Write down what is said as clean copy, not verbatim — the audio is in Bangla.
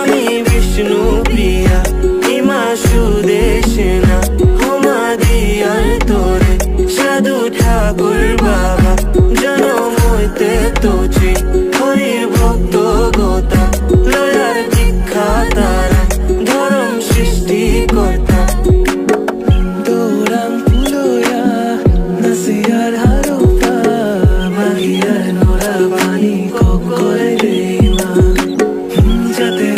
আমি বিষ্ণু প্রিয়া ইমা সুদেশনা হোমা দিয়ার তোরে সাধু ঠাকুর বাবা জনম হইতে তোছে হরির ভক্ত গোতা লয়ার দীক্ষা তারা ধরম সৃষ্টি কর্তা দৌড়াম পুলয়া নাসিয়ার হারোপা বাহিয়ার নোরা পানি কক করে রে মা যাতে